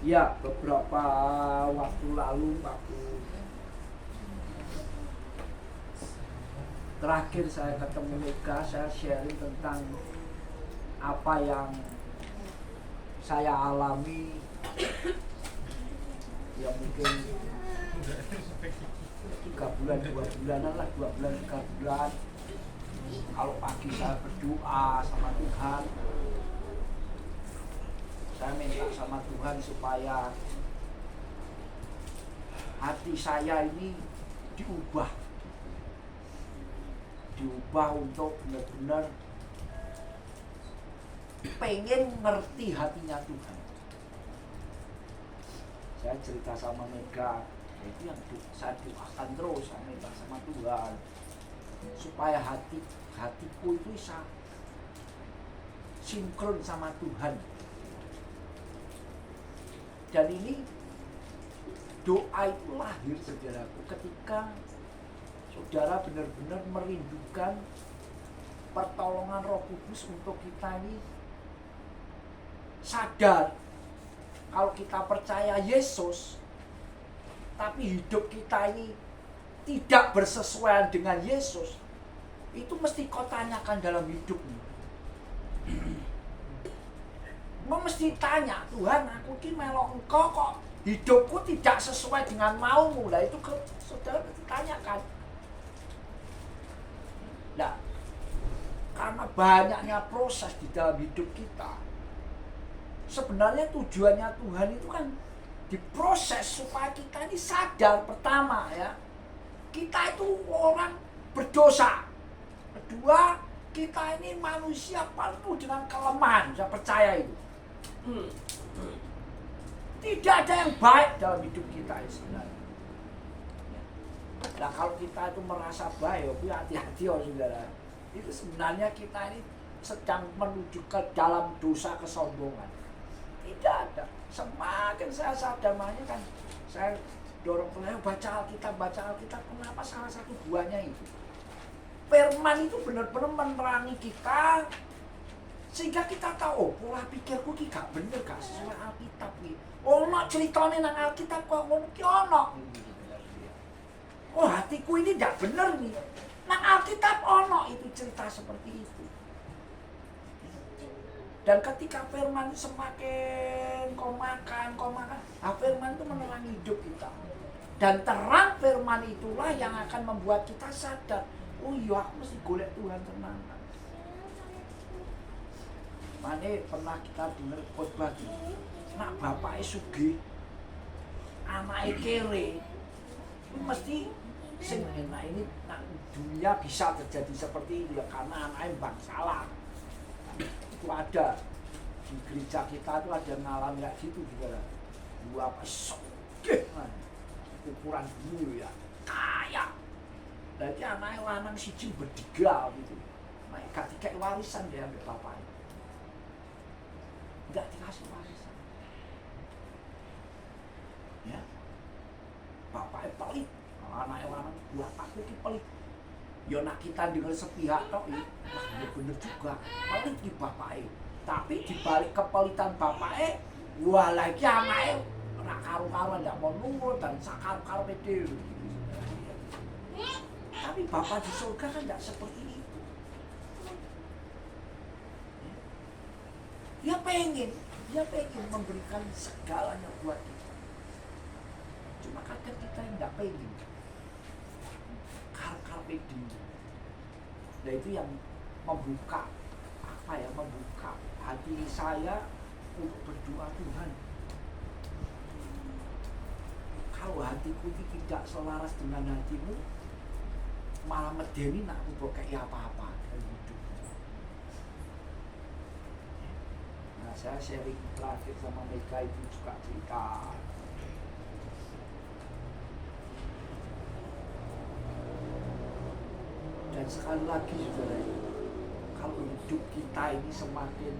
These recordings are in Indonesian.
Ya, beberapa waktu lalu terakhir saya ketemu Mega, saya sharing tentang apa yang saya alami, ya mungkin 3 bulan, 2 bulanan lah, 2 bulan, 3 bulan. Kalau pagi saya berdoa sama Tuhan, saya minta sama Tuhan supaya hati saya ini diubah untuk benar-benar pengen ngerti hatinya Tuhan. Saya cerita sama Mega, itu yang saya doakan terus, saya minta sama Tuhan supaya hatiku itu bisa sinkron sama Tuhan. Dan ini doa itu lahir, saudaraku, ketika saudara benar-benar merindukan pertolongan Roh Kudus untuk kita ini sadar kalau kita percaya Yesus tapi hidup kita ini tidak bersesuaian dengan Yesus, itu mesti kau tanyakan dalam hidupmu. Mesti tanya, Tuhan, aku ini melok Engkau kok hidupku tidak sesuai dengan maumu. Lah itu saudara tanyakan. Nah, karena banyaknya proses di dalam hidup kita, sebenarnya tujuannya Tuhan itu kan diproses supaya kita ini sadar. Pertama ya, kita itu orang berdosa. Kedua, kita ini manusia penuh dengan kelemahan. Saya percaya itu. Tidak ada yang baik dalam hidup kita sebenarnya. Nah, kalau kita itu merasa baik, hati-hati ya saudara. Itu sebenarnya kita ini sedang menuju ke dalam dosa kesombongan. Tidak ada. Semakin saya sadar, makanya kan saya dorong pelayan baca Alkitab. Kenapa salah satu buahnya itu? Firman itu benar-benar menerangi kita, sehingga kita tahu, oh, pola pikirku ini gak bener, gak sesuai Alkitab nih. Oh, no ceritanya nang Alkitab kok ngono ki ono. Oh, hatiku ini gak bener nih. Nang Alkitab ono itu cerita seperti itu. Dan ketika firman semakin kau makan, firman itu menerangi hidup kita. Dan terang firman itulah yang akan membuat kita sadar, oh iya, aku mesti golek Tuhan tenang. Mana pernah kita dengar khotbah ini, nak bapaknya sugih, anaknya kere, itu mesti sing enak ini, nak dunia bisa terjadi seperti ini ya karena anaknya bang salah. Itu ada di gereja kita itu ada ngalamin kayak gitu juga lah. Dua apa sugih, ukuran dulu ya, kaya. Jadi anaknya lanang siji berdigal gitu, nah gak dikasih warisan dia ambil bapaknya. Enggak dikasih warisan. Ya. Bapaknya pelit, anaknya lanang buat aku ki pelit. Ya nak kita dengar sepihak tok ya, bener juga. Pelit di bapaknya. Tapi dibalik kepelitan bapaknya, wah lagi anaknya nak karu-karuan ndak mau nurut dan sakar-karuan dhewe. Tapi Bapak di surga kan ndak seperti itu. Dia pengen memberikan segalanya buat kita. Cuma kadang kita yang nggak pengen. Karpe diem. Nah itu yang membuka hati saya untuk berdoa, Tuhan. Kalau hatiku tidak selaras dengan hatimu, malah medeni nak aku kayak apa-apa dalam hidup. Nah, saya sharing terakhir sama Mega itu juga cerita. Dan sekali lagi saudara, kalau hidup kita ini semakin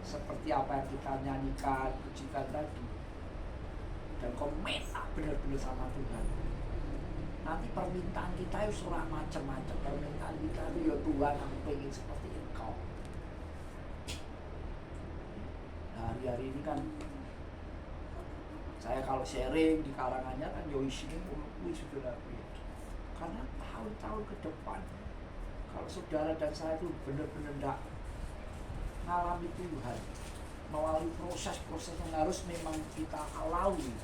seperti apa yang kita nyanyikan, pujikan tadi, dan komentar benar-benar sama Tuhan, nanti permintaan kita itu ora macam-macam. Permintaan kita itu ya Tuhan, aku pengen seperti Engkau. Nah, hari-hari ini kan kalau sharing di karangannya kan yo isine kuwi saudara. Karena tahun-tahun ke depan kalau saudara dan saya itu benar-benar enggak ngalami Tuhan melalui proses-proses yang harus memang kita lalui,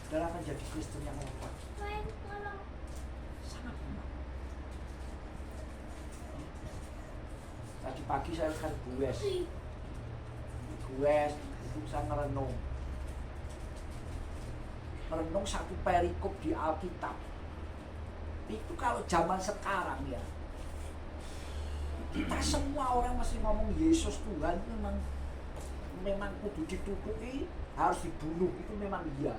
saudara akan jadi Kristen yang lemah. Sangat lemah. Tadi pagi saya kan gues itu saya merenung satu perikop di Alkitab. Itu kalau zaman sekarang ya, kita semua orang masih ngomong Yesus Tuhan itu memang kudu ditutupi, harus dibunuh, itu memang iya.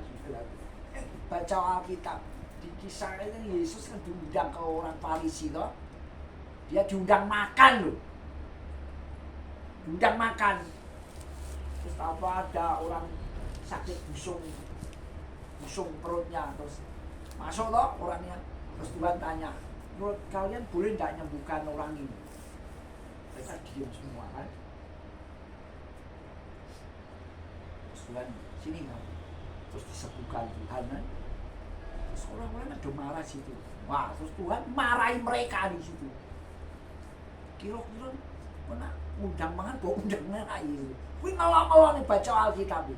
Baca Alkitab di kisah ini Yesus kan diundang ke orang Farisi loh, dia diundang makan loh, diundang makan. Terus apa ada orang sakit busung perutnya, terus masuk loh orangnya, terus Tuhan tanya, menurut kalian boleh tidak menyembuhkan orang ini? Mereka diam semua kan. Terus Tuhan sini kan, terus disembuhkan Tuhan kan. Terus orang-orang ada marah situ. Wah, terus Tuhan marahi mereka di situ. Kira-kira mana undang mangan kok undang mereka itu. Kuwi ngelok-ngelok nih baca Alkitab.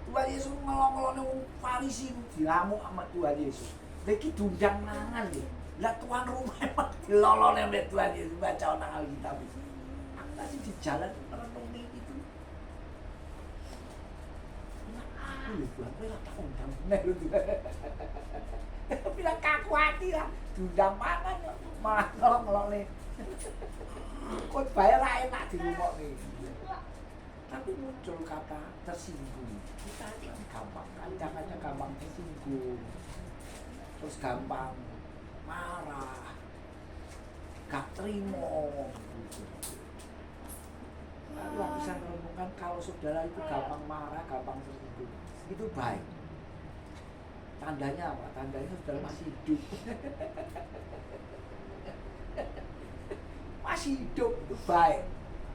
Tuhan Yesus ngelok-ngelok nih Farisi dilamuk sama Tuhan Yesus. Lagi diundang mangan ya. Lah tuan rumah emang dilolone mbek Tuhan Yesus baca nang Alkitab. Aku tadi di jalan merenungi itu. Nah, aku Tuhan kowe tak undang bener Tuhan. Bilang kaku hati lah, diundang mangan malah ngelok-ngelok. Kok bayar enak di rumah nih. Tapi muncul kata tersinggung. Kita kan gampang, kadang-kadang gampang tersinggung. Terus gampang marah, gak terima gitu. Lalu aku bisa merenungkan kalau saudara itu gampang marah, gampang tersinggung, itu baik. Tandanya apa? Tandanya saudara masih hidup. Masih hidup itu baik.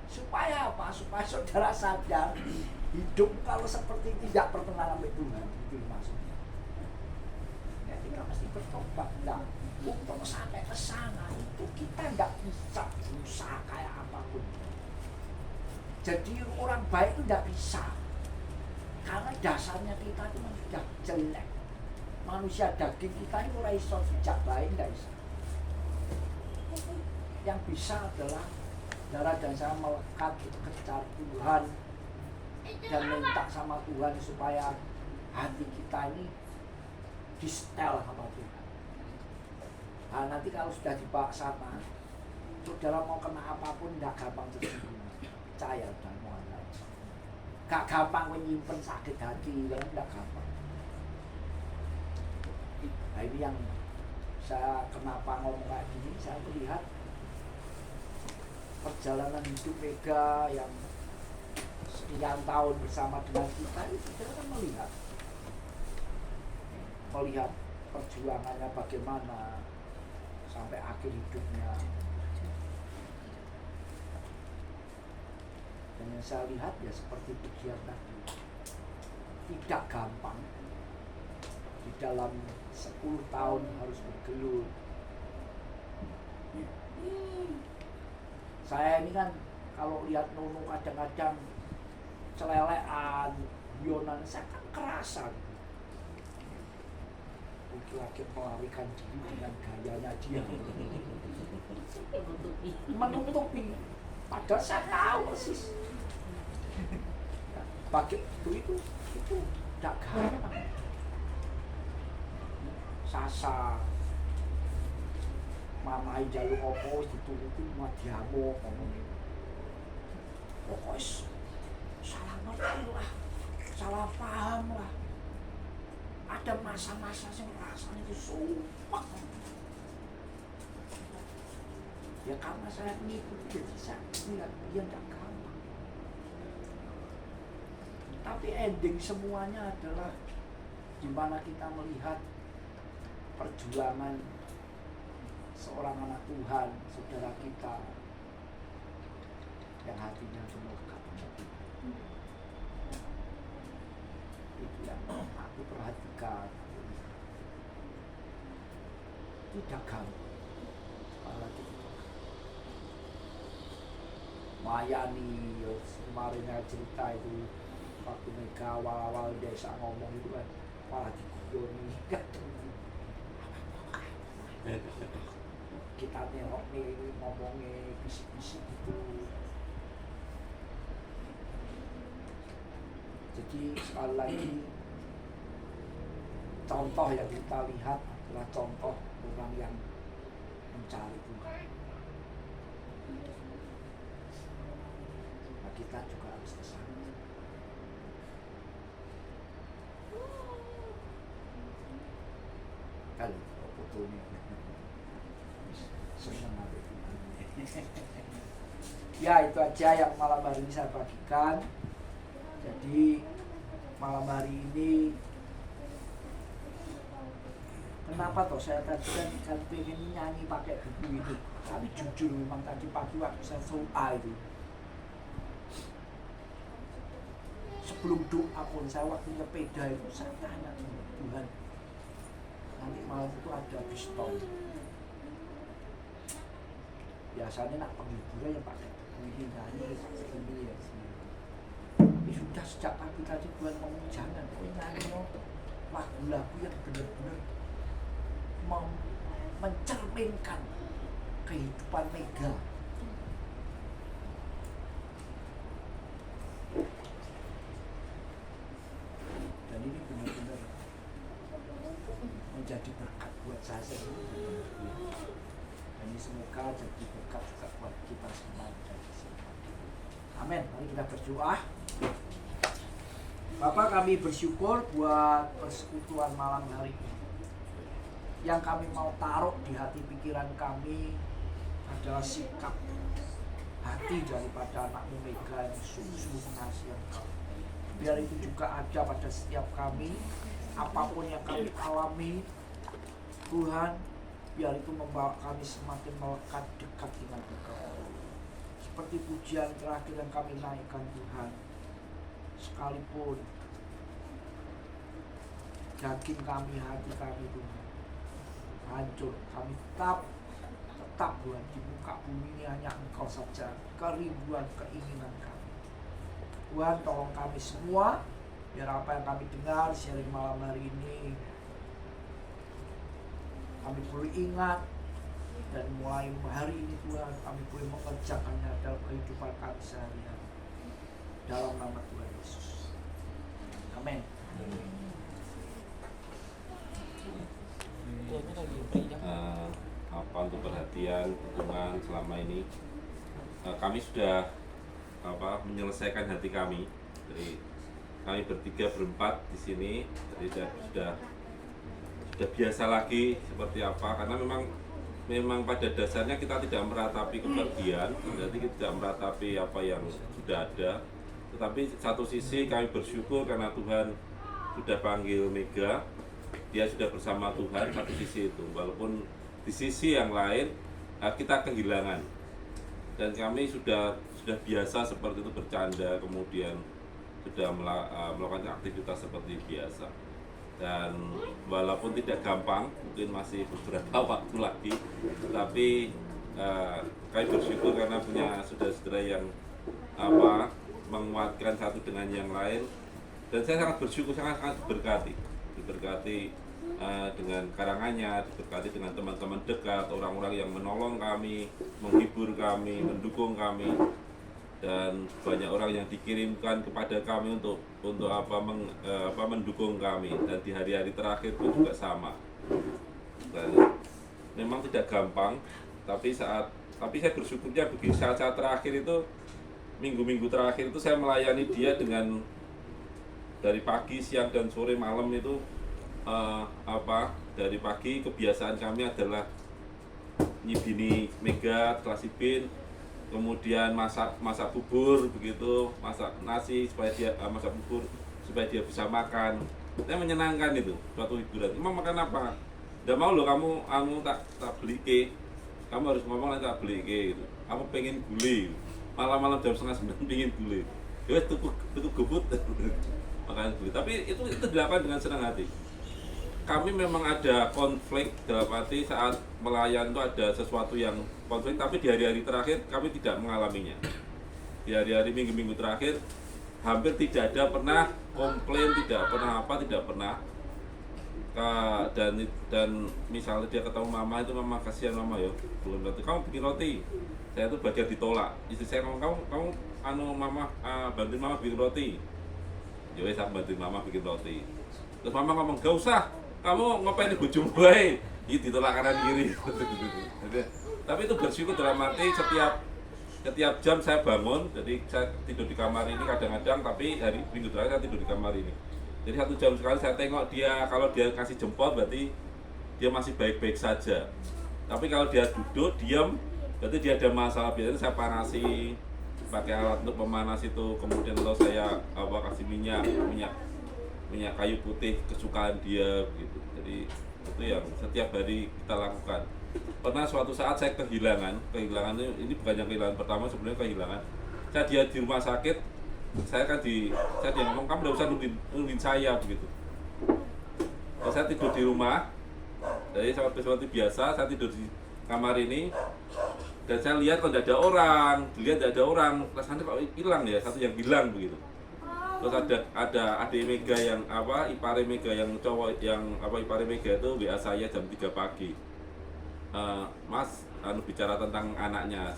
Supaya apa? Supaya saudara sadar hidup kalau seperti tidak berkenalan dengan Tuhan, itu maksudnya. Ya, kita mesti bertobat. Nah, untuk sampai ke sana itu kita nggak bisa berusaha kayak apapun. Jadi orang baik itu nggak bisa, karena dasarnya kita itu sudah jelek. Manusia daging kita ini ora iso dijak baik, nggak bisa. Yang bisa adalah darah dan saya melekat kejar Tuhan dan minta sama Tuhan supaya hati kita ini disetel sama Tuhan. Nah, nanti kalau sudah dibawa sana, saudara mau kena apapun tidak gampang tersinggung. Percaya dan mohon. Gak gampang menyimpan sakit hati, tidak gampang. Nah, ini yang saya kenapa ngomong kayak gini, saya melihat perjalanan hidup Mega yang sekian tahun bersama dengan kita itu kita kan melihat perjuangannya bagaimana sampai akhir hidupnya. Dan yang saya lihat ya seperti pikiran tadi, tidak gampang di dalam 10 tahun harus bergelut. Saya ini kan kalau lihat Nunu kadang-kadang celelean, guyonan, saya kan kerasa laki-laki melarikan diri dengan gayanya dia menutupi, padahal saya tahu persis bagi itu tidak gampang. Sasa mamai jaluk opo dituruti madiamo ngomong itu. Pokoknya salah ngerti lah, salah paham lah. Ada masa-masa yang rasanya itu sumpah. Ya karena saya ngikut jadi saya lihat dia tidak gampang. Tapi ending semuanya adalah di mana kita melihat perjuangan seorang anak Tuhan, saudara kita yang hatinya penuh kepada Tuhan. Itu yang Mega. Tidak gampang. Apalagi Mayani, kemarin saya cerita itu waktu Mega awal-awal desa ngomong itu kan malah diguyoni kita nengok nih ngomongnya bisik-bisik gitu. Jadi sekali lagi contoh yang kita lihat adalah contoh orang yang mencari Tuhan. Nah, kita juga harus ke sana. Kali fotonya senang ada Tuhan. Ya, itu aja yang malam hari ini saya bagikan. Jadi malam hari ini kenapa toh saya tadi kan pengen nyanyi pakai buku ini, tapi jujur memang tadi pagi waktu saya doa itu sebelum doa pun saya waktu nyepeda itu saya tanya Tuhan, nanti malam itu ada pistol. Biasanya nak penghiburan yang pakai buku ini nyanyi pakai ini ya. Tapi sudah sejak pagi tadi Tuhan ngomong jangan kau nyanyi lagu-lagu yang benar-benar mencerminkan kehidupan Mega. Dan ini benar-benar menjadi berkat buat saya sendiri. Dan ini semoga jadi berkat juga buat kita semua. Amin. Mari kita berdoa. Bapak, kami bersyukur buat persekutuan malam hari ini. Yang kami mau taruh di hati pikiran kami adalah sikap hati daripada anakmu Mega yang sungguh-sungguh mengasihi Engkau. Biar itu juga ada pada setiap kami, apapun yang kami alami, Tuhan, biar itu membawa kami semakin melekat dekat dengan Engkau. Seperti pujian terakhir yang kami naikkan Tuhan, sekalipun daging kami, hati kami Tuhan hancur, kami tetap Tuhan, di muka bumi ini hanya Engkau saja, keribuan keinginan kami. Tuhan, tolong kami semua, biar apa yang kami dengar sharing malam hari ini kami boleh ingat, dan mulai hari ini Tuhan kami boleh mengerjakannya dalam kehidupan kami sehari-hari, dalam nama Tuhan Yesus. Amin. Untuk perhatian, dukungan selama ini kami sudah menyelesaikan hati kami. Jadi kami bertiga berempat di sini, jadi sudah biasa lagi seperti apa, karena memang pada dasarnya kita tidak meratapi kepergian, jadi kita tidak meratapi apa yang sudah ada. Tetapi satu sisi kami bersyukur karena Tuhan sudah panggil Mega, dia sudah bersama Tuhan. Satu sisi itu, walaupun di sisi yang lain kita kehilangan, dan kami sudah biasa seperti itu bercanda, kemudian sudah melakukan aktivitas seperti biasa. Dan walaupun tidak gampang, mungkin masih beberapa waktu lagi, tapi kami bersyukur karena punya saudara-saudara yang menguatkan satu dengan yang lain, dan saya sangat bersyukur, sangat diberkati dengan karangannya, diberkati dengan teman-teman dekat, orang-orang yang menolong kami, menghibur kami, mendukung kami, dan banyak orang yang dikirimkan kepada kami untuk mendukung kami, dan di hari-hari terakhir pun juga sama. Dan memang tidak gampang, tapi saya bersyukurnya begini, saat-saat terakhir itu, minggu-minggu terakhir itu saya melayani dia dengan dari pagi, siang, dan sore, malam itu dari pagi kebiasaan kami adalah nyibini Mega, kelasipin, kemudian masak bubur begitu, masak nasi supaya dia masak bubur supaya dia bisa makan. Saya menyenangkan itu, suatu hiburan. Emang makan apa? Nggak mau loh kamu tak beli ke, kamu harus ngomong nanti tak beli ke gitu. Kamu pengen gulai, malam-malam jam 8:30 pengen gulai. Ya tuku gebut makan gulai. Tapi itu dilakukan dengan senang hati. kami memang ada konflik dalam arti saat melayan itu ada sesuatu yang konflik, tapi di hari-hari terakhir kami tidak mengalaminya. Di hari-hari minggu-minggu terakhir hampir tidak ada pernah komplain, tidak pernah apa, tidak pernah. Dan misalnya dia ketemu mama itu, mama kasihan mama ya, belum roti, kamu bikin roti. Saya itu bagian ditolak. Istri saya ngomong, kamu mama bantuin mama bikin roti. Ya wes aku bantuin mama bikin roti. Terus mama ngomong, gak usah, kamu ngapain di bojomu wae. Itu ditolak kanan kiri. Tapi itu bersyukur dalam arti setiap jam saya bangun, jadi saya tidur di kamar ini kadang-kadang, tapi hari minggu terakhir saya tidur di kamar ini. Jadi 1 jam sekali saya tengok dia, kalau dia kasih jempol berarti dia masih baik-baik saja. Tapi kalau dia duduk, diam, berarti dia ada masalah. Biasanya saya panasi, pakai alat untuk pemanas itu, kemudian kalau saya kasih minyak kayu putih kesukaan dia gitu. Jadi itu yang setiap hari kita lakukan. Pernah suatu saat saya kehilangan ini bukan yang kehilangan pertama, sebenarnya kehilangan. Dia di rumah sakit, saya dia ngomong, kamu udah usah nungguin saya begitu. Terus saya tidur di rumah, jadi seperti biasa saya tidur di kamar ini, dan saya lihat kalau tidak ada orang, rasanya kok hilang ya, satu yang hilang begitu. Terus ada adik Mega yang ipare Mega yang cowok yang ipare Mega itu WA saya jam 3 pagi. Mas, bicara tentang anaknya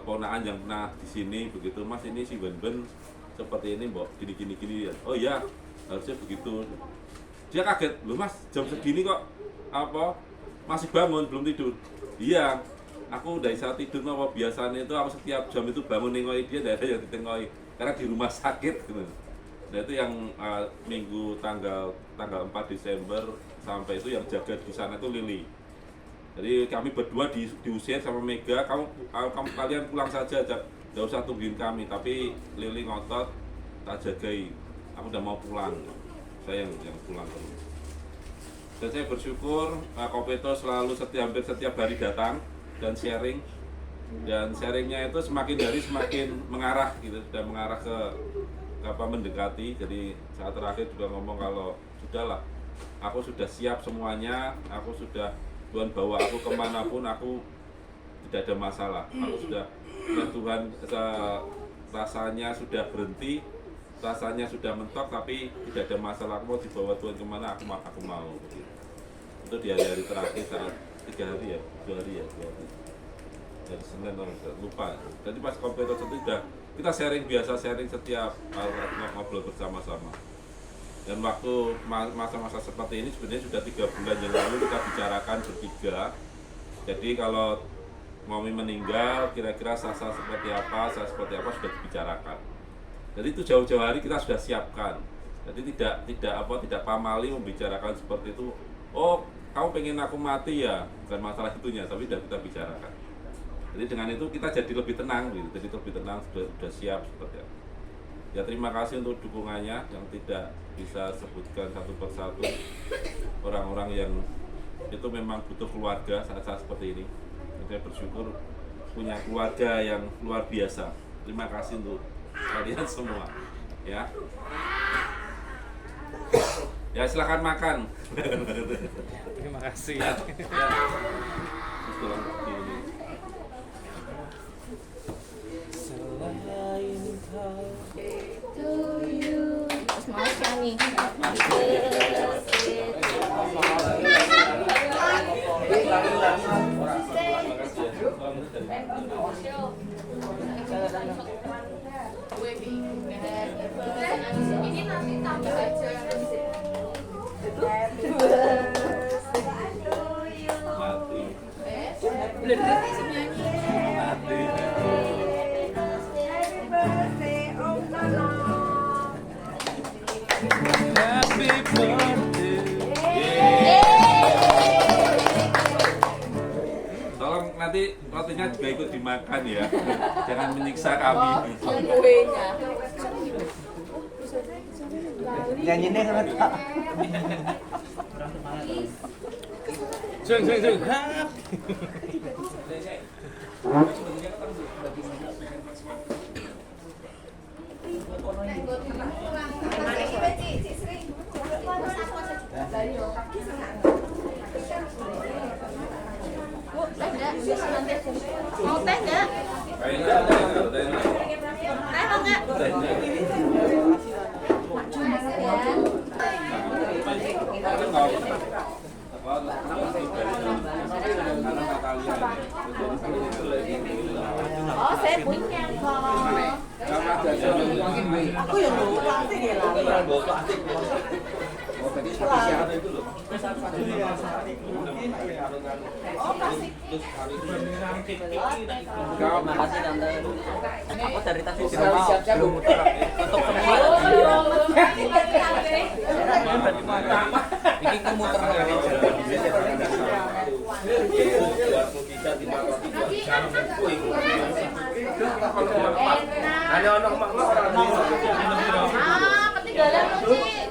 ponaan yang pernah di sini begitu, Mas, ini si Ben seperti ini, Mbok, gini. Oh iya, harusnya begitu. Dia kaget, loh Mas, jam segini kok masih bangun, belum tidur. Iya, aku dari saat tidur apa biasanya itu aku setiap jam itu bangun nengoi dia, tidak ada yang ditengoi karena di rumah sakit gitu. Nah itu yang minggu tanggal 4 Desember sampai itu yang jaga di sana itu Lili. Jadi kami berdua diusir sama Mega, kalian pulang saja, tidak usah tungguin kami. Tapi Lili ngotot, tak jagai, aku udah mau pulang, saya yang pulang terus. Dan saya bersyukur Kopeto selalu hampir setiap hari datang dan sharing. Dan sharingnya itu semakin hari semakin mengarah gitu, sudah mengarah ke mendekati. Jadi saat terakhir juga ngomong kalau sudahlah, aku sudah siap semuanya, aku sudah, Tuhan bawa aku kemanapun aku tidak ada masalah. Aku sudah, ya Tuhan, rasanya sudah berhenti, rasanya sudah mentok, tapi tidak ada masalah. Aku mau dibawa Tuhan kemana, aku mau. Itu di hari-hari terakhir saat 2 hari. Dari Senin lupa. Jadi pas Kopeto itu kita sharing biasa, sharing setiap ngobrol bersama-sama. Dan waktu masa-masa seperti ini sebenarnya sudah 3 bulan yang lalu kita bicarakan bertiga. Jadi kalau Mami meninggal, kira-kira Sasa seperti apa sudah dibicarakan. Jadi itu jauh-jauh hari kita sudah siapkan. Jadi tidak pamali membicarakan seperti itu. Oh, kamu pengen aku mati ya? Bukan masalah itunya, tapi sudah kita bicarakan. Jadi dengan itu kita jadi lebih tenang gitu. Jadi lebih tenang, sudah siap seperti apa. Ya terima kasih untuk dukungannya yang tidak bisa sebutkan satu persatu, orang-orang yang itu memang butuh keluarga saat-saat seperti ini. Dan saya bersyukur punya keluarga yang luar biasa. Terima kasih untuk kalian semua. Ya, ya silakan makan. Terima kasih. Ya. Selain kau. Terus mau siapa nih? Ini nanti tambah aja. Mati. Happy birthday. Tolong nanti rotinya juga ikut dimakan ya. Jangan menyiksa kami. Kuenya. Nyanyinya sama tak. Jeng. Mana kita Ci Sri? Terima kasih tante. Aku dari tadi di rumah belum muter. Tutup semua. Bikin ku muter lagi. Ah, ketinggalan loh, Ci.